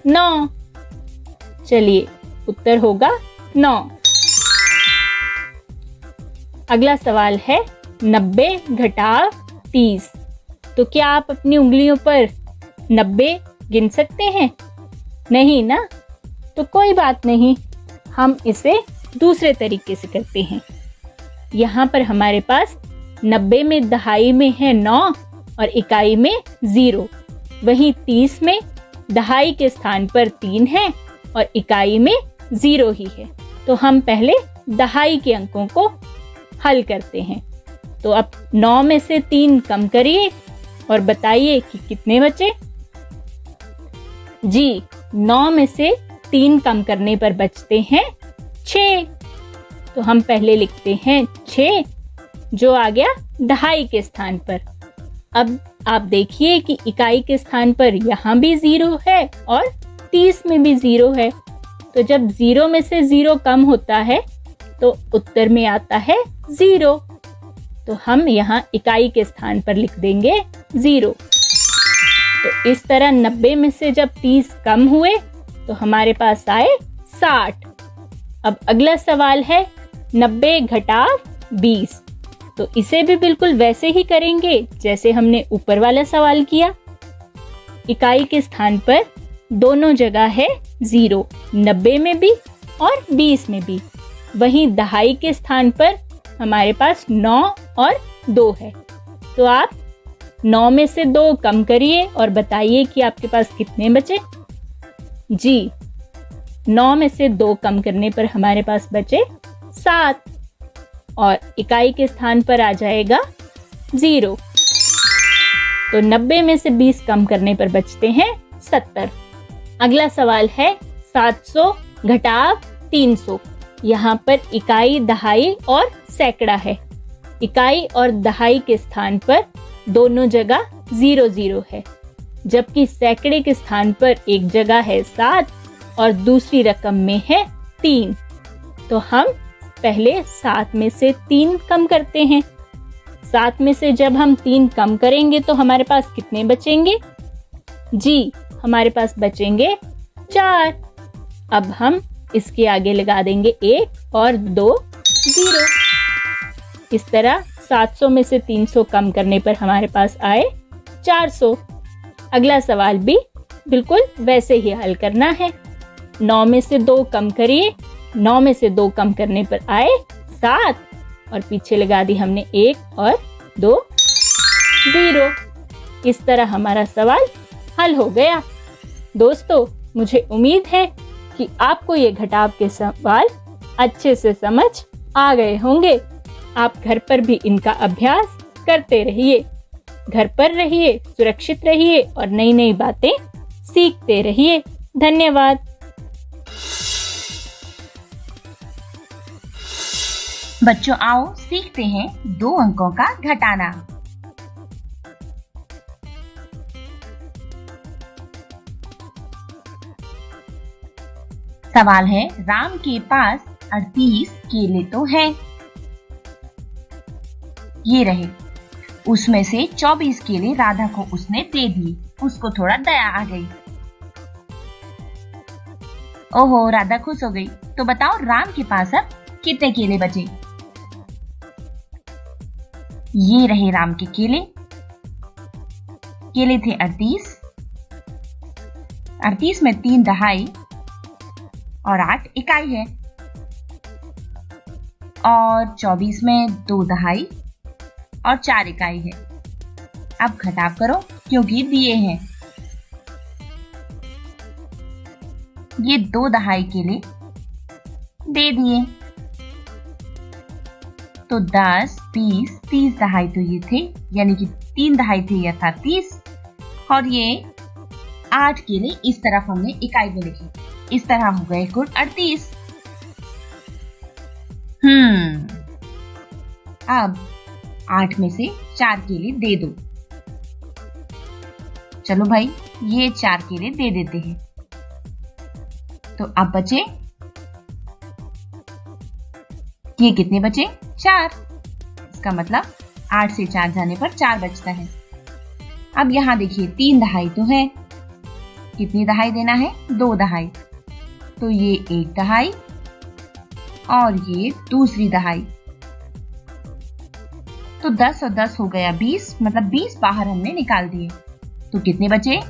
9। चलिए उत्तर होगा 9। अगला सवाल है 90 घटाव 30। तो क्या आप अपनी उंगलियों पर 90 गिन सकते हैं? नहीं ना? तो कोई बात नहीं, हम इसे दूसरे तरीके से करते हैं। यहाँ पर हमारे पास 90 में दहाई में है 9 और इकाई में 0। वहीं 30 में दहाई के स्थान पर 3 है और इकाई में 0 ही है। तो हम पहले दहाई के अंकों को हल करते हैं। तो अब 9 में से 3 कम करिए और बताइए कि कितने बचे। जी 9 में से 3 कम करने पर बचते हैं 6। तो हम पहले लिखते हैं 6 जो आ गया दहाई के स्थान पर। अब आप देखिए कि इकाई के स्थान पर यहाँ भी 0 है और 30 में भी 0 है। तो जब 0 में से 0 कम होता है तो उत्तर में आता है 0। तो हम यहाँ इकाई के स्थान पर लिख देंगे 0। तो इस तरह 90 में से जब 30 कम हुए तो हमारे पास आए 60। अब अगला सवाल है 90 घटाव 20। तो इसे भी बिल्कुल वैसे ही करेंगे जैसे हमने ऊपर वाला सवाल किया। इकाई के स्थान पर दोनों जगह है 0, 90 में भी और 20 में भी। वहीं दहाई के स्थान पर हमारे पास 9 और 2 है। तो आप 9 में से 2 कम करिए और बताइए कि आपके पास कितने बचे। जी 9 में से 2 कम करने पर हमारे पास बचे 7 और इकाई के स्थान पर आ जाएगा 0। तो 90 में से 20 कम करने पर बचते हैं 70। अगला सवाल है 700 घटाव 300। यहाँ पर इकाई, दहाई और सैकड़ा है। इकाई और दहाई के स्थान पर दोनों जगह 0 0 है, जबकि सैकड़े के स्थान पर एक जगह है 7 और दूसरी रकम में है 3। तो हम पहले 7 में से 3 कम करते हैं। 7 में से जब हम 3 कम करेंगे तो हमारे पास कितने बचेंगे? जी, हमारे पास बचेंगे 4। अब हम इसके आगे लगा देंगे 1 और 2 0। इस तरह 700 में से 300 कम करने पर हमारे पास आए 400। अगला सवाल भी बिल्कुल वैसे ही हल करना है। 9 में से 2 कम करिए। 9 में से 2 कम करने पर आए 7 और पीछे लगा दी हमने 1 और 2 0। इस तरह हमारा सवाल हल हो गया। दोस्तों, मुझे उम्मीद है कि आपको ये घटाव के सवाल अच्छे से समझ आ गए होंगे। आप घर पर भी इनका अभ्यास करते रहिए। घर पर रहिए, सुरक्षित रहिए और नई नई बातें सीखते रहिए। धन्यवाद।
बच्चों, आओ सीखते हैं 2 अंकों का घटाना। सवाल है, राम के पास 38 केले तो हैं। ये रहे। उसमें से 24 केले राधा को उसने दे दिए। उसको थोड़ा दया आ गई। ओहो, राधा खुश हो गई। तो बताओ, राम के पास अब कितने केले बचे? ये रहे राम के केले। केले थे 38। 38 में 3 दहाई और 8 इकाई है। और 24 में 2 दहाई और 4 इकाई है। अब घटाव करो क्योंकि दिए हैं। ये 2 दहाई केले दे दिए। तो 10, 20, 30 दहाई तो ये थे, यानी कि 3 दहाई थे अर्थात 30। और ये 8 केले इस तरफ हमने इकाई में लिखे। इस तरह हो गए कुल 38। अब 8 में से 4 केले दे दो। चलो भाई, ये 4 केले दे देते हैं। तो अब बचे, ये कितने बचे? 4। इसका मतलब 8 से 4 जाने पर 4 बचता है। अब यहाँ देखिए 3 दहाई तो है। कितनी दहाई देना है? 2 दहाई। तो ये 1 दहाई और ये दूसरी दहाई। तो 10 और 10 हो गया 20, मतलब 20 बाहर हमने निकाल दिए। तो कितने बचे?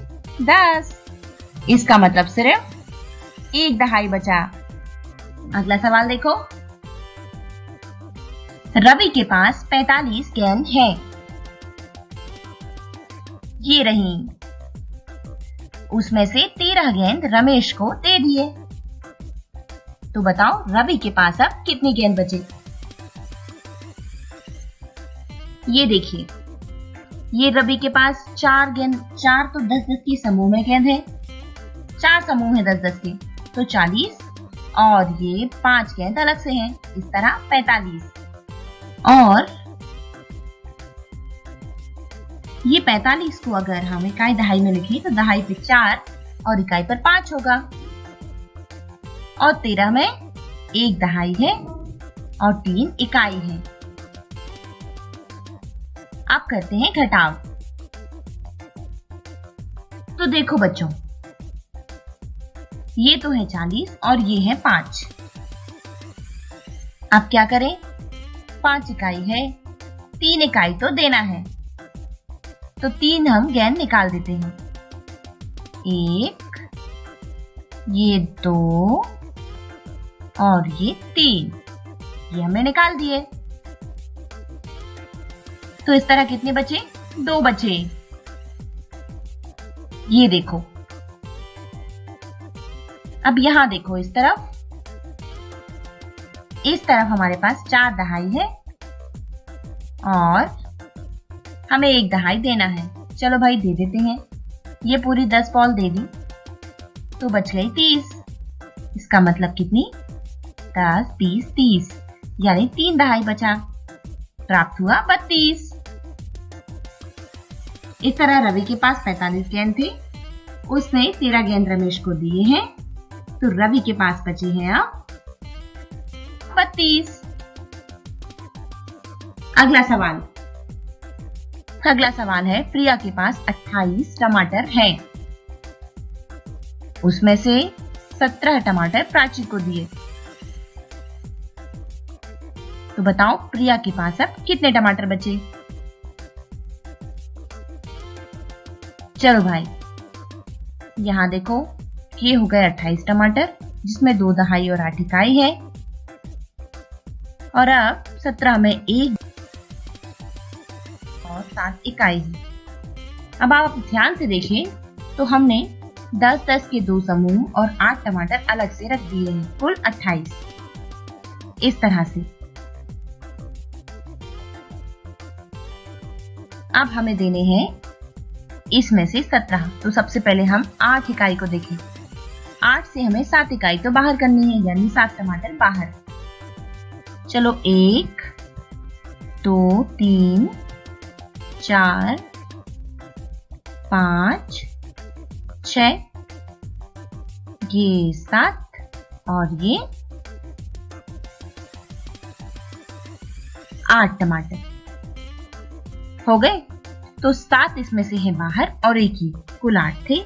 10। इसका मतलब सिर्फ 1 दहाई बचा। अगला सवाल देखो। रवि के पास 45 गेंद है। ये रही। उसमें से 13 गेंद रमेश को दे दिए। तो बताओ, रवि के पास अब कितनी गेंद बचे? ये देखिए, ये रवि के पास 4 गेंद। 4 तो 10-10 की समूह में गेंद है। 4 समूह है 10-10 के, तो 40। और ये 5 गेंद अलग से हैं, इस तरह 45। और ये 45 को अगर हम इकाई दहाई में लिखें तो दहाई पे 4 और इकाई पर 5 होगा। और 13 में 1 दहाई है और 3 इकाई है। अब करते हैं घटाव। तो देखो बच्चों, ये तो है 40 और ये है 5। अब क्या करें? 5 इकाई है, 3 इकाई तो देना है। तो 3 हम गेंद निकाल देते हैं। 1, ये 2 और ये 3। ये हमने निकाल दिए। तो इस तरह कितने बचे? 2 बचे। ये देखो। अब यहां देखो, इस तरफ हमारे पास 4 दहाई है और हमें 1 दहाई देना है। चलो भाई, दे देते हैं। ये पूरी 10 बॉल दे दी तो बच गई 30। इसका मतलब कितनी? 10, 20, 30, यानी 3 दहाई बचा। प्राप्त हुआ 32। इस तरह रवि के पास 45 गेंद थे। उसने 13 गेंद रमेश को दिए हैं, तो रवि के पास बचे हैं अब 32। अगला सवाल है, प्रिया के पास 28 टमाटर हैं। उसमें से 17 टमाटर प्राची को दिए। तो बताओ प्रिया के पास अब कितने टमाटर बचे? चलो भाई, यहाँ देखो ये हो गए 28 टमाटर, जिसमें 2 दहाई और 8 इकाई है। और अब 17 में 1 और 7 इकाई है। अब आप ध्यान से देखें तो हमने 10-10 के 2 समूह और 8 टमाटर अलग से रख दिए हैं, कुल 28। इस तरह से अब हमें देने हैं इसमें से 17। तो सबसे पहले हम 8 इकाई को देखें। 8 से हमें 7 इकाई तो बाहर करनी है, यानी 7 टमाटर बाहर। चलो 1 2 3 4 5 6, ये 7 और ये 8 टमाटर हो गए। तो 7 इसमें से है बाहर और 1 ही, कुल 8 थे।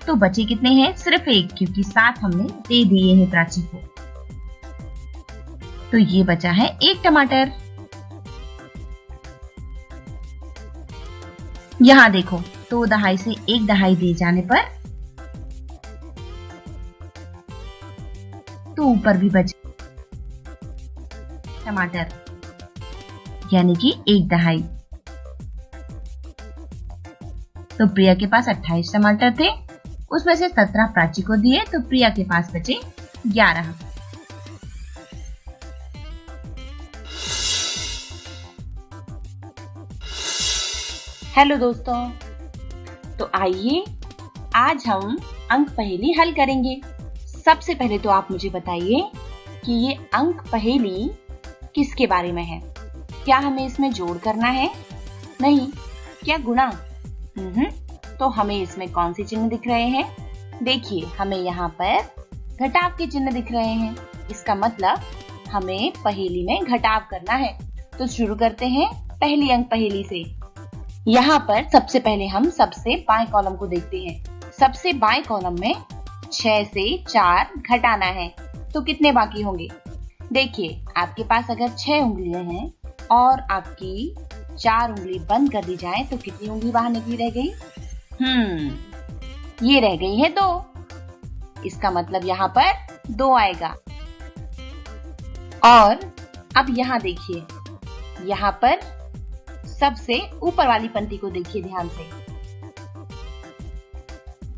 तो बचे कितने हैं? सिर्फ 1, क्योंकि 7 हमने दे दिए हैं प्राची को। तो ये बचा है 1 टमाटर। यहाँ देखो 2 दहाई से 1 दहाई दे जाने पर तो ऊपर भी बचे टमाटर, यानी कि 1 दहाई। तो प्रिया के पास 28 टमाटर थे, उसमें से 17 प्राची को दिए, तो प्रिया के पास बचे 11। हेलो दोस्तों, तो आइए आज हम अंक पहेली हल करेंगे। सबसे पहले तो आप मुझे बताइए कि ये अंक पहेली किसके बारे में है? क्या हमें इसमें जोड़ करना है? नहीं। क्या गुणा? तो हमें इसमें कौन से चिन्ह दिख रहे हैं? देखिए, हमें यहाँ पर घटाव के चिन्ह दिख रहे हैं। इसका मतलब हमें पहेली में घटाव करना है। तो शुरू करते हैं पहली अंक पहेली से। यहाँ पर सबसे पहले हम सबसे बाएं कॉलम को देखते हैं। सबसे बाएं कॉलम में 6 से 4 घटाना है, तो कितने बाकी होंगे? देखिए, आपके पास अगर 6 उंगलियां हैं और आपकी 4 उंगली बंद कर दी जाए तो कितनी उंगली बाहर निकली रह गई? ये रह गई है 2। इसका मतलब यहाँ पर 2 आएगा। और अब यहाँ देखिए, यहाँ पर सबसे ऊपर वाली पंक्ति को देखिए ध्यान से।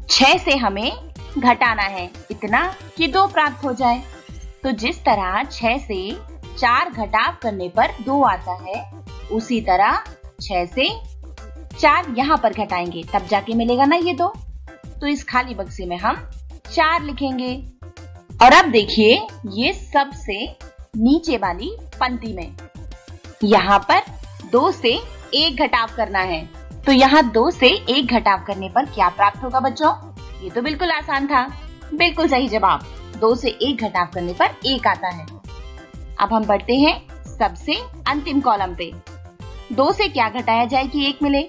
6 से हमें घटाना है इतना कि 2 प्राप्त हो जाए। तो जिस तरह 6 से 4 घटाव करने पर 2 आता है, उसी तरह 6 से 4 यहाँ पर घटाएंगे, तब जाके मिलेगा ना ये 2। तो इस खाली बक्से में हम 4 लिखेंगे। और अब देखिए, ये सबसे नीचे वाली पंक्ति में यहाँ पर 2 से 1 घटाव करना है। तो यहाँ 2 से 1 घटाव करने पर क्या प्राप्त होगा बच्चों? ये तो बिल्कुल आसान था। बिल्कुल सही जवाब। 2 से 1 घटाव करने पर 1 आता है। अब हम बढ़ते हैं सबसे अंतिम कॉलम पे। 2 से क्या घटाया जाए कि 1 मिले?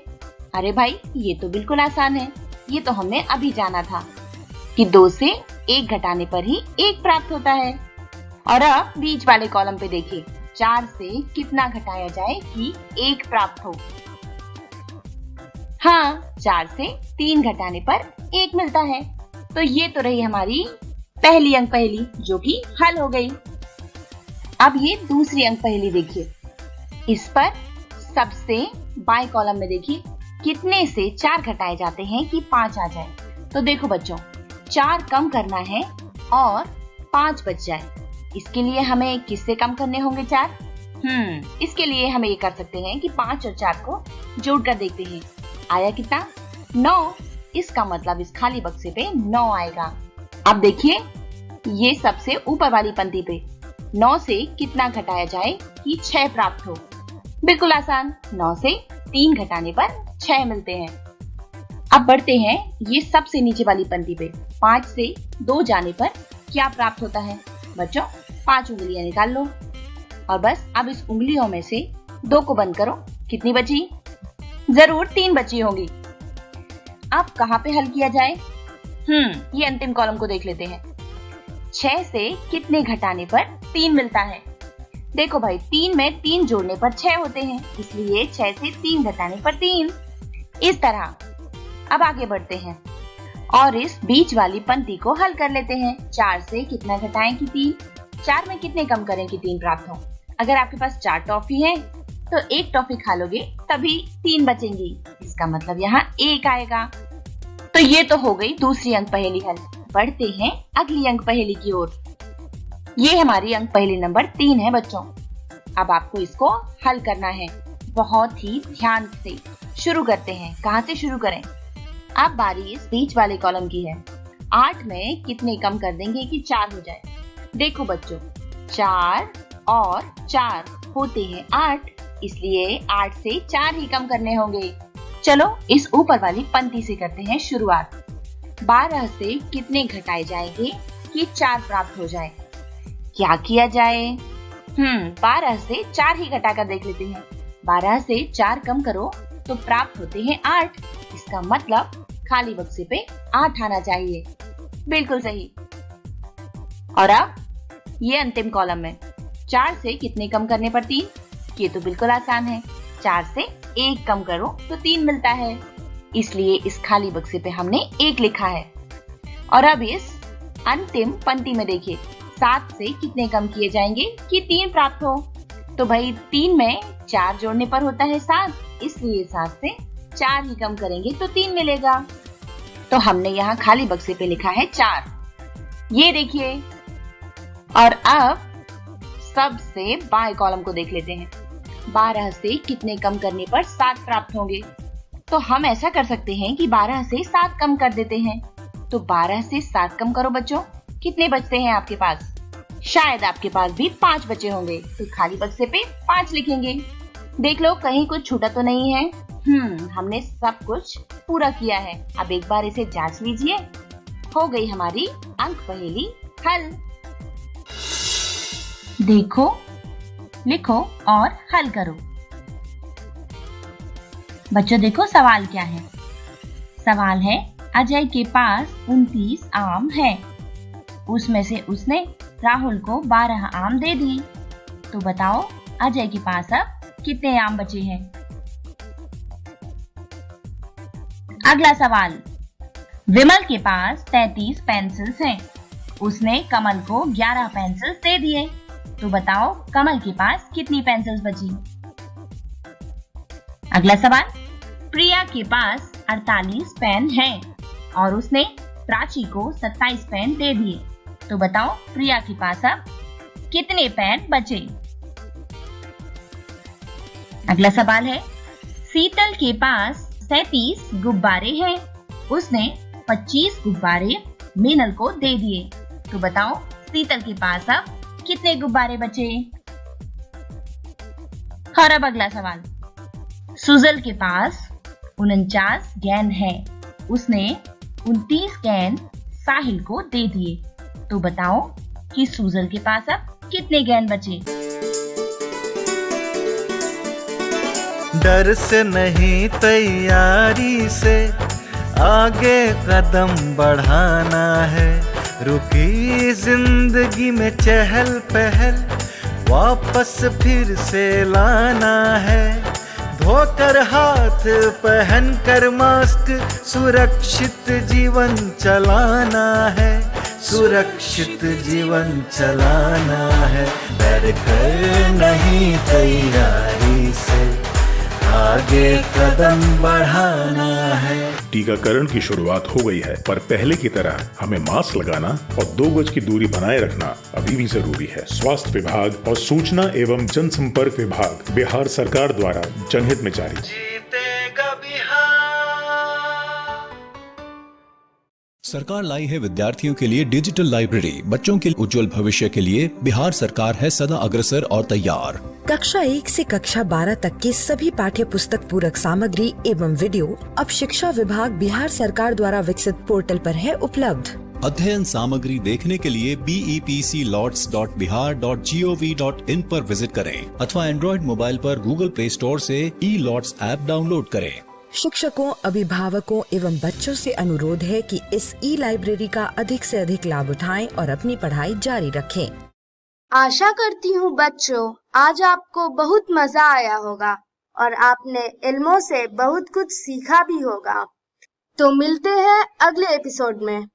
अरे भाई, ये तो बिल्कुल आसान है। ये तो हमने अभी जाना था कि 2 से 1 घटाने पर ही 1 प्राप्त होता है। और अब बीच वाले कॉलम पे देखिए, 4 से कितना घटाया जाए कि 1 प्राप्त हो? हाँ, 4 से 3 घटाने पर 1 मिलता है। तो ये तो रही हमारी पहली अंक पहेली, जो कि हल हो गई। अब ये दूसरी अंक पहेली देखिए। इस पर सबसे बाएं कॉलम में देखिए, कितने से 4 घटाए जाते हैं कि 5 आ जाए। तो देखो बच्चों, 4 कम करना है और 5 बच जाए। इसके लिए हमें किससे कम करने होंगे 4? इसके लिए हम ये कर सकते हैं कि 5 और 4 को जोड़कर देखते हैं। आया कितना? 9। इसका मतलब इस खाली बक्से पे 9 आएगा। अब देखिए, ये सबसे ऊपर वाली पंक्ति पे 9 से कितना घटाया जाए कि 6 प्राप्त हो? बिल्कुल आसान। 9 से 3 घटाने पर 6 मिलते हैं। अब बढ़ते हैं ये सबसे नीचे वाली पंक्ति पे। 5 से 2 जाने पर क्या प्राप्त होता है? बच्चों, 5 उंगलियां निकाल लो और बस अब इस उंगलियों में से 2 को बंद करो। कितनी बची? जरूर 3 बची होंगी। अब कहाँ पे हल किया जाए? ये अंतिम कॉलम को देख लेते हैं। 6 से कितने घटाने पर 3 मिलता है? देखो भाई, 3 में 3 जोड़ने पर 6 होते हैं, इसलिए 6 से 3 घटाने पर 3। इस तरह अब आगे बढ़ते हैं और इस बीच वाली पंक्ति को हल कर लेते हैं। 4 से कितना घटाएं कि 3, 4 में कितने कम करें कि 3 प्राप्त हो। अगर आपके पास 4 टॉफी है तो 1 टॉफी खा लोगे तभी 3 बचेंगी, इसका मतलब यहाँ 1 आएगा। तो ये तो हो गई दूसरी अंक पहेली हल। बढ़ते हैं अगली अंक पहेली की ओर। ये हमारी अंक पहेली नंबर 3 है बच्चों। अब आपको इसको हल करना है बहुत ही ध्यान से। शुरू करते हैं। कहाँ से शुरू करें? अब बारी इस बीच वाले कॉलम की है। 8 में कितने कम कर देंगे कि 4 हो जाए? देखो बच्चों, 4 और 4 होते हैं 8, इसलिए 8 से 4 ही कम करने होंगे। चलो इस ऊपर वाली पंक्ति से करते हैं शुरुआत। 12 से कितने घटाए जाएंगे कि 4 प्राप्त हो जाए? क्या किया जाए? 12 से 4 ही घटाकर देख लेते हैं। 12 से 4 कम करो तो प्राप्त होते हैं 8। इसका मतलब खाली बक्से पे 8 आना चाहिए। बिल्कुल सही। और अब ये अंतिम कॉलम में 4 से कितने कम करने पर 3? ये तो बिल्कुल आसान है। 4 से 1 कम करो तो 3 मिलता है, इसलिए इस खाली बक्से पे हमने 1 लिखा है। और अब इस अंतिम पंक्ति में देखिए, 7 से कितने कम किए जाएंगे कि 3 प्राप्त हो? तो भाई 3 में 4 जोड़ने पर होता है 7, इसलिए 7 से 4 ही कम करेंगे तो 3 मिलेगा। तो हमने यहाँ खाली बक्से पे लिखा है 4। ये देखिए। और अब सबसे बाएं कॉलम को देख लेते हैं। 12 से कितने कम करने पर 7 प्राप्त होंगे? तो हम ऐसा कर सकते हैं कि 12 से 7 कम कर देते हैं। तो 12 से 7 कम करो बच्चों, कितने बचते हैं आपके पास? शायद आपके पास भी 5 बचे होंगे, तो खाली बक्से पे 5 लिखेंगे। देख लो कहीं कुछ छूटा तो नहीं है। हमने सब कुछ पूरा किया है। अब एक बार इसे जांच लीजिए। हो गई हमारी अंक पहेली हल। देखो, लिखो और हल करो। बच्चों देखो सवाल क्या है। सवाल है, अजय के पास 29 आम है, उसमें से उसने राहुल को 12 आम दे दी। तो बताओ अजय के पास अब कितने आम बचे हैं? अगला सवाल, विमल के पास 33 पेंसिल्स हैं, उसने कमल को 11 पेंसिल्स दे दिए। तो बताओ कमल के पास कितनी पेंसिल्स बची? अगला सवाल, प्रिया के पास 48 पेन हैं और उसने प्राची को 27 पेन दे दिए। तो बताओ प्रिया के पास अब कितने पेन बचे? अगला सवाल है, शीतल के पास 37 गुब्बारे हैं, उसने 25 गुब्बारे मीनल को दे दिए। तो बताओ शीतल के पास अब कितने गुब्बारे बचे? और अब अगला सवाल, सुजल के पास 49 गेंद है, उसने 29 गेंद साहिल को दे दिए। तो बताओ कि सुजल के पास अब कितने गेंद बचे?
डर से नहीं तैयारी से आगे कदम बढ़ाना है, रुकी जिंदगी में चहल पहल वापस फिर से लाना है, धोकर हाथ पहन कर मास्क सुरक्षित जीवन चलाना है, सुरक्षित जीवन चलाना है, डर कर नहीं तैयारी से आगे कदम बढ़ाना है।
टीकाकरण की शुरुआत हो गई है, पर पहले की तरह हमें मास्क लगाना और 2 गज की दूरी बनाए रखना अभी भी जरूरी है। स्वास्थ्य विभाग और सूचना एवं जनसंपर्क विभाग बिहार सरकार द्वारा जनहित में जारी।
सरकार लाई है विद्यार्थियों के लिए डिजिटल लाइब्रेरी। बच्चों के उज्जवल भविष्य के लिए बिहार सरकार है सदा अग्रसर और तैयार।
कक्षा 1 से कक्षा 12 तक की सभी पाठ्य पुस्तक पूरक सामग्री एवं वीडियो अब शिक्षा विभाग बिहार सरकार द्वारा विकसित पोर्टल पर है उपलब्ध।
अध्ययन सामग्री देखने के लिए BEPCLOTS.bihar.gov.in पर विजिट करें अथवा एंड्रॉइड मोबाइल पर गूगल प्ले स्टोर से E-LOTS ऐप डाउनलोड करें।
शिक्षकों, अभिभावकों एवं बच्चों से अनुरोध है कि इस ई लाइब्रेरी का अधिक से अधिक लाभ उठाएं और अपनी पढ़ाई जारी रखें।
आशा करती हूँ बच्चों, आज आपको बहुत मजा आया होगा और आपने इल्मों से बहुत कुछ सीखा भी होगा। तो मिलते हैं अगले एपिसोड में।